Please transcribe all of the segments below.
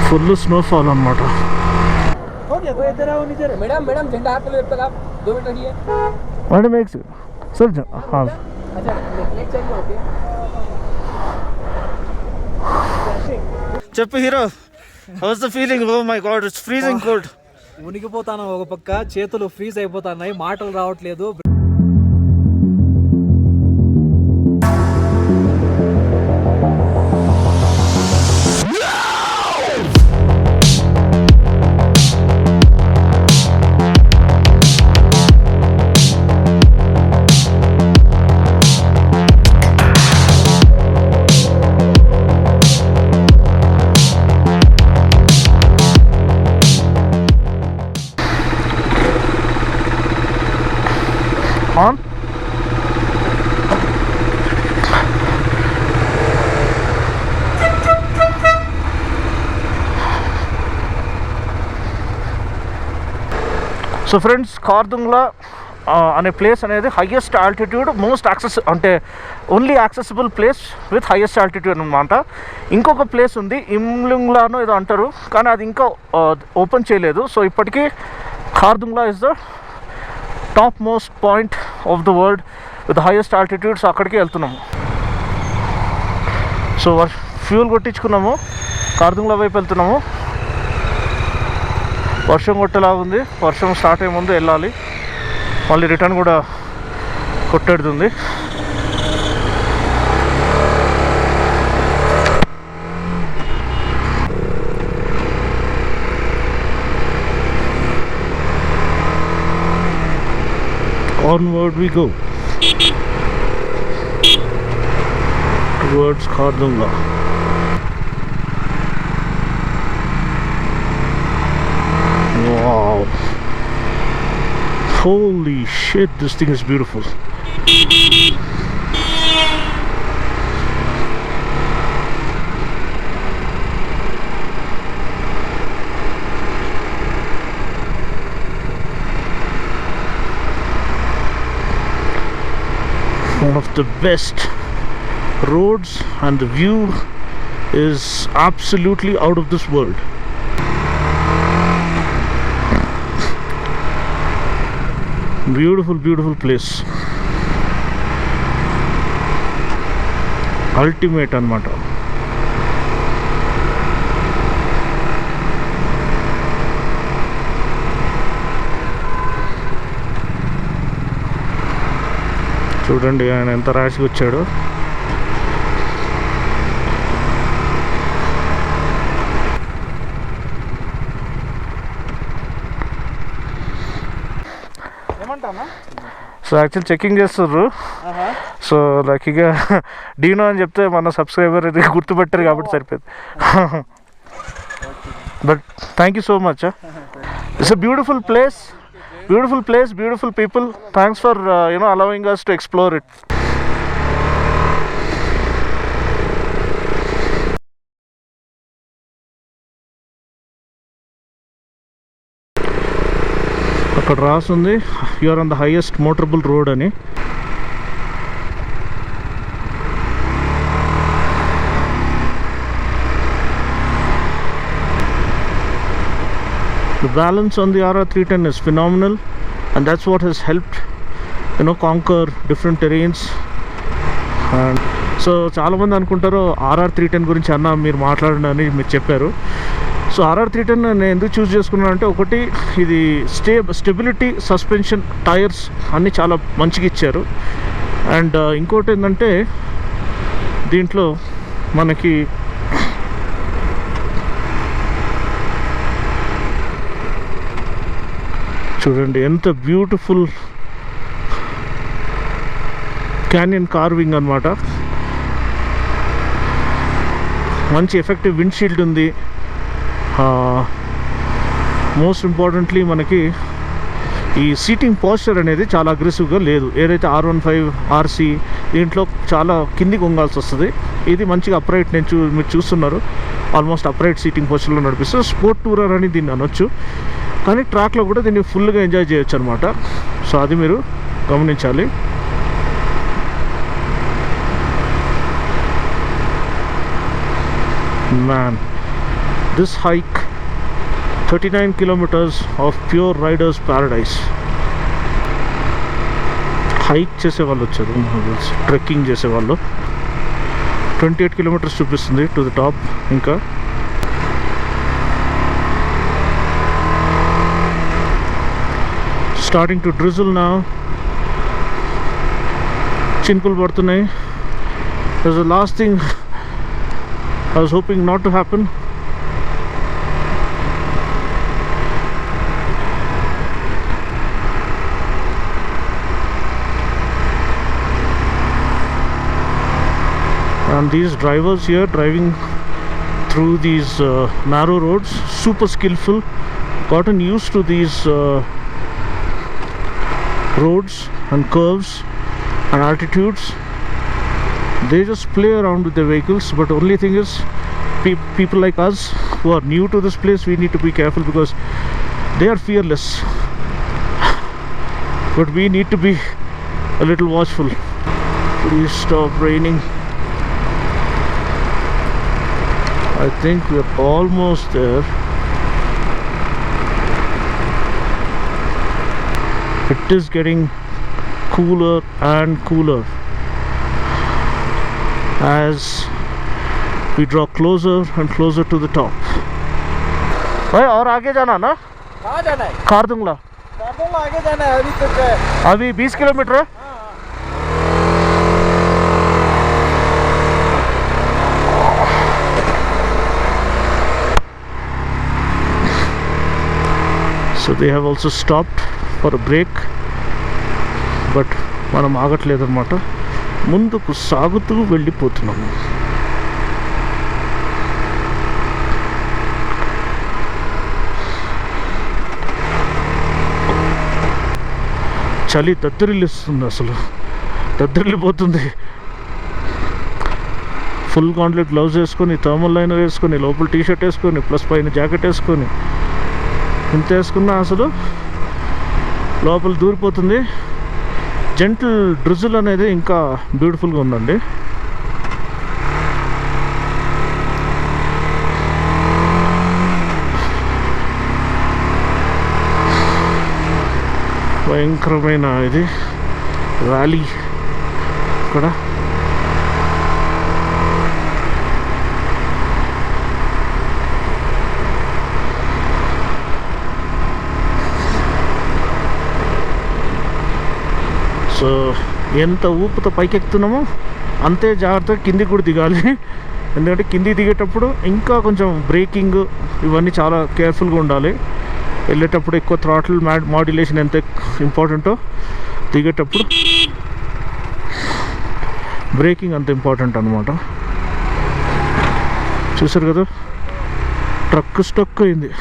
Full snowfall అనమాట. Madam madam झंडा हाथ में जब तक आप 2 मिनट रहिए मैडम एक सर हाँ अच्छा एक चाहिए ओके చెప్పు hero, how's the feeling? Oh my God, it's freezing cold. ఉనికిపోతాను, ఒక పక్క చేతులు ఫ్రీజ్ అయిపోతున్నాయి, మాటలు రావట్లేదు. On. సో ఫ్రెండ్స్, కార్దుంగ్లా అనే ప్లేస్ అనేది హైయెస్ట్ ఆల్టిట్యూడ్, మోస్ట్ అంటే only accessible place with highest altitude అనమాట. ఇంకొక ప్లేస్ ఉంది, ఇమ్లుంగ్లానో ఏదో అంటారు, కానీ అది ఇంకా ఓపెన్ చేయలేదు. సో ఇప్పటికీ Khardung La is the top most point of the world with highest altitudes. అక్కడికి వెళ్తున్నాము. సో ఫ్యూల్ కొట్టించుకున్నాము, కార్దుంగ్లా వైపు వెళ్తున్నాము. వర్షం కొట్టేలాగుంది, వర్షం స్టార్ట్ అయ్యే ముందు వెళ్ళాలి. మళ్ళీ రిటర్న్ కూడా కొట్టేడుతుంది. Onward we go towards Khardungla. Wow, holy shit, this thing is beautiful. One of the best roads, and the view is absolutely out of this world. Beautiful place. Ultimate anamata. చూడండి ఆయన ఎంత ర్యాష్గా వచ్చాడు. So actual checking చేస్తుర్రు. So like ఇక డీనో అని చెప్తే మన సబ్స్క్రైబర్ ఇది గుర్తుపెట్టారు కాబట్టి సరిపోయింది. But thank you so much. It's a beautiful place, beautiful people. Thanks for allowing us to explore it. అక్కడ రాసుంది you are on the highest motorable road అని. The balance on the RR310 is phenomenal, and that's what has helped conquer different terrains. And so చాలా మంది అనుకుంటారు RR310 గురించి అన్న మీరు మాట్లాడండి అని మీరు చెప్పారు. సో RR310 నేను ఎందుకు చూస్ చేసుకున్నాను అంటే, ఒకటి ఇది స్టెబిలిటీ, సస్పెన్షన్, టైర్స్ అన్నీ చాలా మంచిగా ఇచ్చారు. అండ్ ఇంకోటి ఏంటంటే దీంట్లో మనకి చూడండి ఎంత బ్యూటిఫుల్ క్యానియన్ కార్వింగ్ అనమాట. మంచి ఎఫెక్టివ్ విండ్షీల్డ్ ఉంది. మోస్ట్ ఇంపార్టెంట్లీ మనకి ఈ సీటింగ్ పోస్చర్ అనేది చాలా అగ్రెసివ్గా లేదు. ఏదైతే R15 RC దీంట్లో చాలా కిందికి వంగాల్సి వస్తుంది, ఇది మంచిగా అప్రైట్. మీరు చూస్తున్నారు ఆల్మోస్ట్ అప్రైట్ సీటింగ్ పోస్చర్లో నడిపిస్తుంది. స్పోర్ట్ టూరర్ అని దీన్ని అనొచ్చు, కానీ ట్రాక్లో కూడా దీన్ని ఫుల్గా ఎంజాయ్ చేయొచ్చు అనమాట. సో అది మీరు గమనించాలి. Man, this hike, 39 kilometers of pure riders paradise. Hike చేసేవాళ్ళు వచ్చారు, ట్రెక్కింగ్ చేసేవాళ్ళు. 28 kilometers చూపిస్తుంది టు ద టాప్. ఇంకా స్టార్టింగ్ టు డ్రిజిల్ నా, చినుకులు పడుతున్నాయి. That's the last thing I was hoping not to happen. And these drivers here driving through these narrow roads, super skillful, gotten used to these roads and curves and altitudes. They just play around with their vehicles, but only thing is people like us who are new to this place, we need to be careful because they are fearless, but we need to be a little watchful. Please stop raining. I think we are almost there. It is getting cooler and cooler as we draw closer and closer to the top. भाई और आगे जाना ना? कहाँ जाना है? खारदुंगला. खारदुंगला आगे जाना है, अभी तक है. अभी 20 किलोमीटर है. So they have also stopped for a break, but మనం ఆగట్లేదు అన్నమాట, ముందుకు సాగుతూ వెళ్ళిపోతున్నాము. చలి దద్దరిల్లిస్తుంది, అసలు దద్దరిల్లిపోతుంది. ఫుల్ కాంట్లెట్ గ్లౌజ్ వేసుకొని, థర్మల్ లైనర్ వేసుకొని, లోపల టీ షర్ట్ వేసుకొని, ప్లస్ పైన జాకెట్ వేసుకొని, ఇంత వేసుకున్నా అసలు లోపల దూరిపోతుంది. జెంటిల్ డ్రిజిల్ అనేది ఇంకా బ్యూటిఫుల్గా ఉందండి. భయంకరమైన ఇది వ్యాలీ ఇక్కడ. సో ఎంత ఊపుతో పైకెక్కుతున్నామో అంతే జాగ్రత్తగా కిందికి కూడా దిగాలి. ఎందుకంటే కిందికి దిగేటప్పుడు ఇంకా కొంచెం బ్రేకింగ్ ఇవన్నీ చాలా కేర్ఫుల్గా ఉండాలి. వెళ్ళేటప్పుడు ఎక్కువ థ్రాటిల్ మాడ్యులేషన్ ఎంత ఇంపార్టెంటో, దిగేటప్పుడు బ్రేకింగ్ అంత ఇంపార్టెంట్ అనమాట. చూసారు కదా, ట్రక్ స్టక్ అయింది,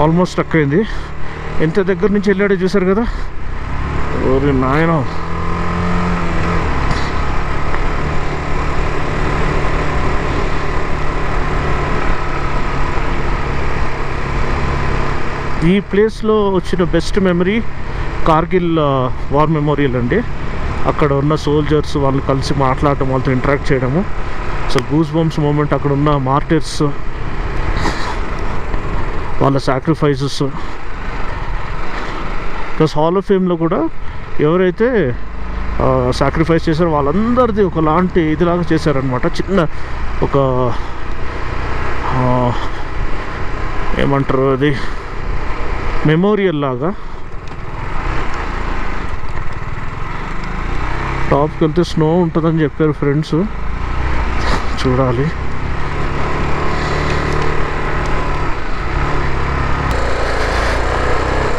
ఆల్మోస్ట్ స్టక్ అయింది. ఎంత దగ్గర నుంచి వెళ్ళాడో చూసారు కదా. ఓరి నాయన, ఈ ప్లేస్లో వచ్చిన best memory Kargil war memorial అండి. అక్కడ ఉన్న సోల్జర్స్ వాళ్ళు కలిసి మాట్లాడటం, వాళ్ళతో ఇంటరాక్ట్ చేయడము, సో గూస్ బంప్స్ మూమెంట్. అక్కడ ఉన్న మార్టిర్స్, వాళ్ళ సాక్రిఫైసెస్, ప్లస్ హాల్ ఆఫ్ ఫేమ్లో కూడా ఎవరైతే సాక్రిఫైస్ చేశారో వాళ్ళందరిది ఒకలాంటి ఇదిలాగా చేశారనమాట. చిన్న ఒక ఏమంటారు అది, మెమోరియల్ లాగా. టాప్కి వెళ్తే స్నో ఉంటుందని చెప్పారు ఫ్రెండ్స్, చూడాలి.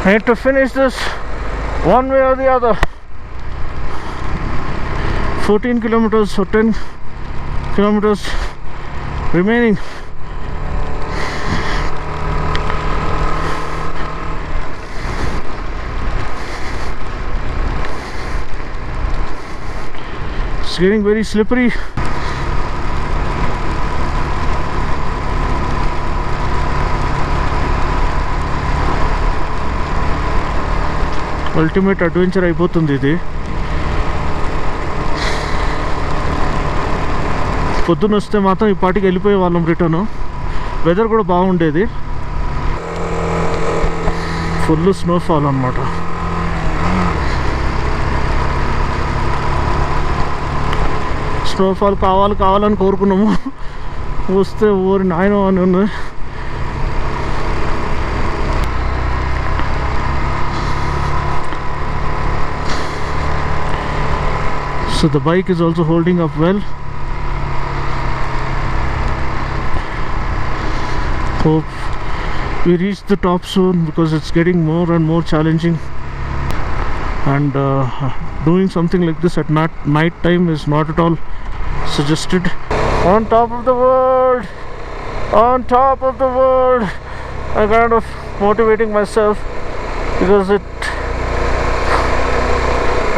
I need to finish this one way or the other. 14 kilometers or 10 kilometers remaining. It's getting very slippery. Ultimate adventure అయిపోతుంది ఇది. పొద్దున్న వస్తే మాత్రం ఈ పాటికి వెళ్ళిపోయే వాళ్ళం రిటర్న్. వెదర్ కూడా బాగుండేది. ఫుల్ స్నోఫాల్ అనమాట. స్నోఫాల్ కావాలని కోరుకున్నాము, వస్తే ఊరి నాయన అని ఉన్నాయి. So the bike is also holding up well. Hope we reach the top soon because it's getting more and more challenging, and doing something like this at night time is not at all suggested. On top of the world, on top of the world. I'm kind of motivating myself because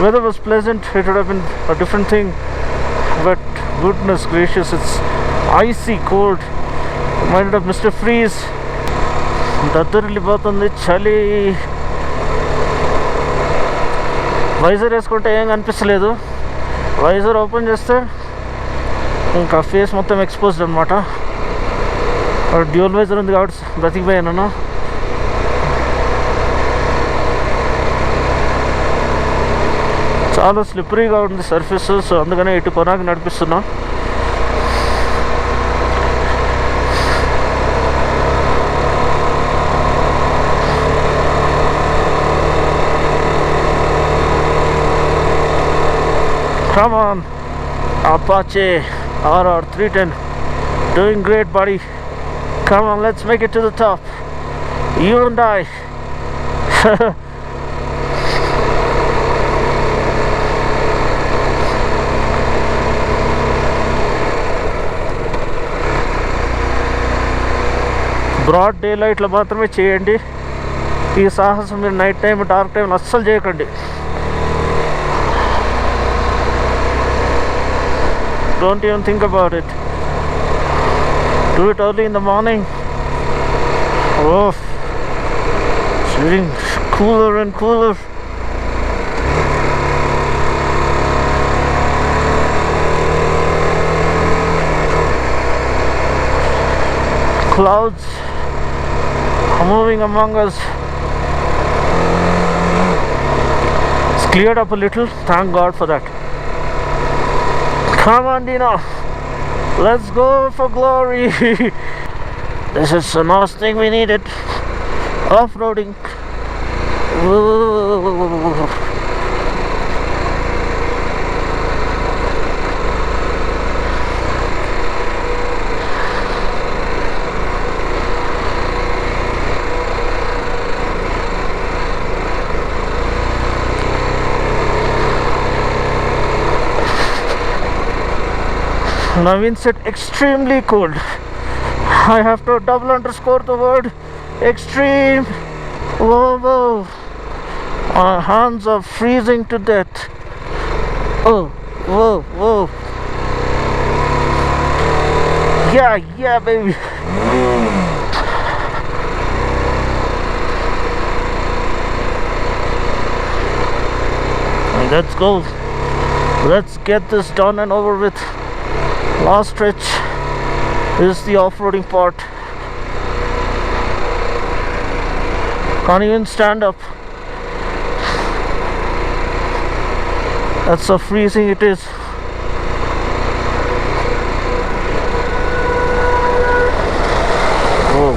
weather was pleasant. It would have been a different thing, but goodness gracious, it's icy cold. Reminded of Mr. Freeze. దద్దరిల్లిపోతుంది చలి. Visor వేసుకుంటే ఏం కనిపిస్తలేదు. Visor open చేస్తే ఇంకా face మొత్తం exposed అనమాట. Dual visor ఉంది కాబట్టి బ్రతికిపోయాను. చాలా స్లిప్పరీగా ఉంది సర్ఫేస్, సో అందుకనే ఇటు కొనాకి నడిపిస్తున్నా. Come on, Apache RR 310, doing great, buddy. Come on, let's make it to the top, you and I. Broad డే లైట్లో మాత్రమే చేయండి ఈ సాహసం. మీరు నైట్ టైం డార్క్ టైం అస్సలు చేయకండి. Don't even think about it. Do it early in the morning. Oh, it's getting cooler and cooler. Clouds are moving among us. It's cleared up a little. Thank God for that. Come on, Dino. Let's go for glory. This is the last thing we needed. Off-roading. Naveen said extremely cold. I have to double underscore the word extreme. Whoa, whoa. My hands are freezing to death. Oh, whoa, whoa. Yeah, baby. Let's go. Let's get this done and over with. Last stretch is the off-roading part. Can't even stand up. That's how freezing it is. Oh.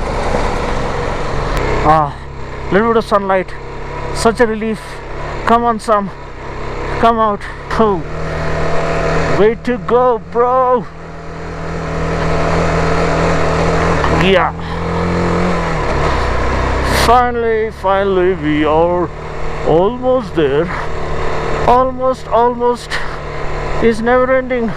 Little bit of sunlight. Such a relief. Come on, Sam. Come out. Oh. Way to go, bro. Yeah. Finally, we are almost there. Almost is never ending.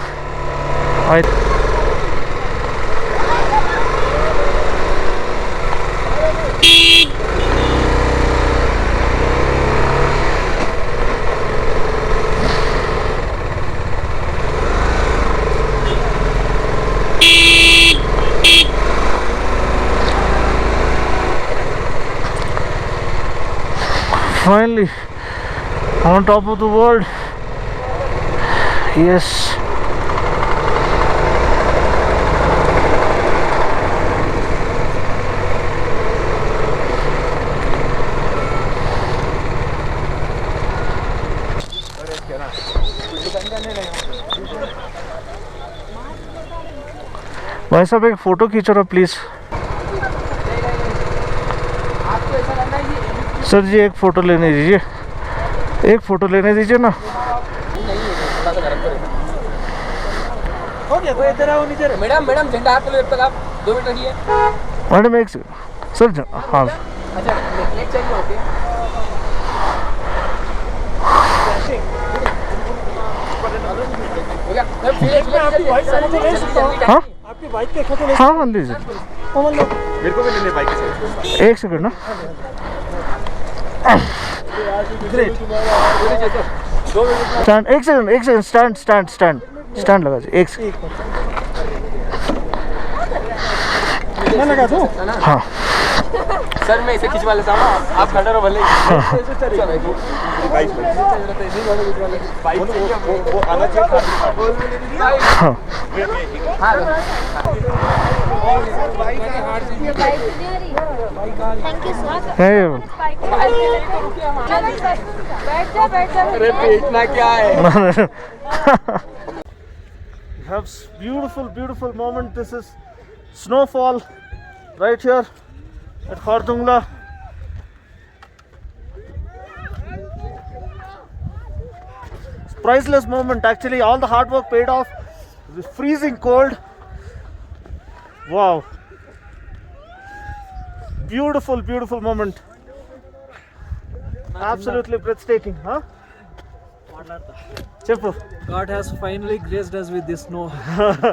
Finally on top of the world. Yes, भाई साहब एक photo खींचो ना please. आपको ऐसा लगना है ये सर जी एक फ़ोटो लेने दीजिए, एक फ़ोटो लेने दीजिए ना। नहीं है, थोड़ा सा गरम करें। हो गया, कोई इधर आओ नीचे। मैडम झंडा हाथ में तक आप 2 मिनट रहिए। मैडम एक सेकंड सर हाँ अच्छा प्लेट चाहिए, ओके। हो गया, हाँ आपकी बाइक पे फोटो हाँ हाँ लीजिए, मेरे को भी लेने बाइक से। एक सेकंड ना। स्टैंड एक सेकंड स्टैंड लगा दीजिए एक सेकंड। मैं लगा दूं? हाँ सर मैं इसे खिंचवा लेता हूँ, आप खड़े रहो भले। वो आना चाहिए। हाँ थैंक यू सर। है अरे बेचना क्या है? have beautiful moment. This is snowfall right here at Khardungla. It's priceless moment actually. All the hard work paid off. It's freezing cold. Wow, beautiful moment. Absolutely breathtaking, huh? Cheppu. God has finally graced us with this snow.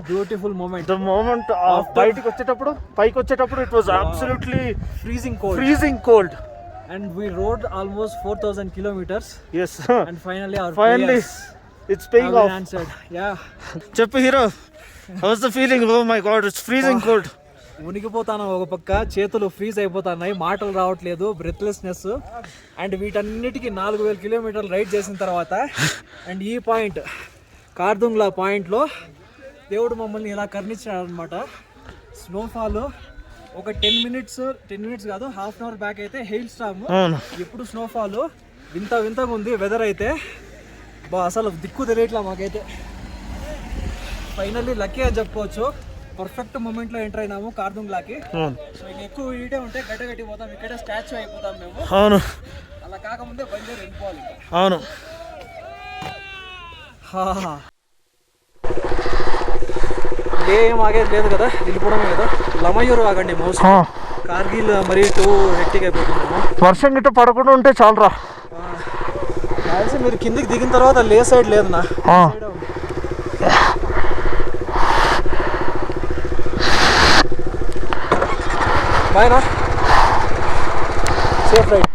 Beautiful moment. The moment of బయటికి వచ్చేటప్పుడు పైకి వచ్చేటప్పుడు it was absolutely Freezing cold. freezing cold. And we rode almost 4,000 kilometers. Yes. And finally our Finally prayers it's paying have been off. answered. Yeah. చెప్పు hero, how's the feeling? Oh my god, it's freezing cold. ఉనికిపోతాను ఒక పక్క, చేతులు freeze అయిపోతున్నాయి, మాటలు రావట్లేదు, breathlessness. And వీటన్నిటికీ 4,000 కిలోమీటర్లు ride చేసిన తర్వాత అండ్ ఈ పాయింట్ కార్దుంగ్లా పాయింట్లో దేవుడు మమ్మల్ని ఇలా కర్ణించాడు అనమాట. స్నోఫాల్ ఒక 10 మినిట్స్ కాదు, హాఫ్ అన్ అవర్ బ్యాక్ అయితే హెయిల్ స్టామ్, అవును. ఇప్పుడు స్నోఫాల్ వింతగా ఉంది. వెదర్ అయితే అసలు దిక్కు తెలియట్లా మాకైతే. ఫైనల్లీ లక్కీ అని చెప్పుకోవచ్చు. పర్ఫెక్ట్ మూమెంట్లో ఎంటర్ అయినాము కార్దుంగ్లాకి. అవును సో ఇంక ఎక్కువ ఇటే ఉంటే గట్టి పోతాం, ఇక్కడే స్టాచ్యూ అయిపోతాం మేము. అవును అలా కాకముందే బయలుదేరి వెళ్ళిపోవాలి. అవును. ఏం ఆగేది లేదు కదా, వెళ్ళిపోవడమే కదా. లమయూరు ఆగండి మోస్ట్. కార్గిల్ మరీ టూ హెక్టిక్ అయిపోతుందేమో. వర్షం గిట్ట పడకుండా ఉంటే చాలరా. కలిసి మీరు కిందికి దిగిన తర్వాత లే సైడ్ లేదు నా బాయ్ నా, సేఫ్ రైడ్.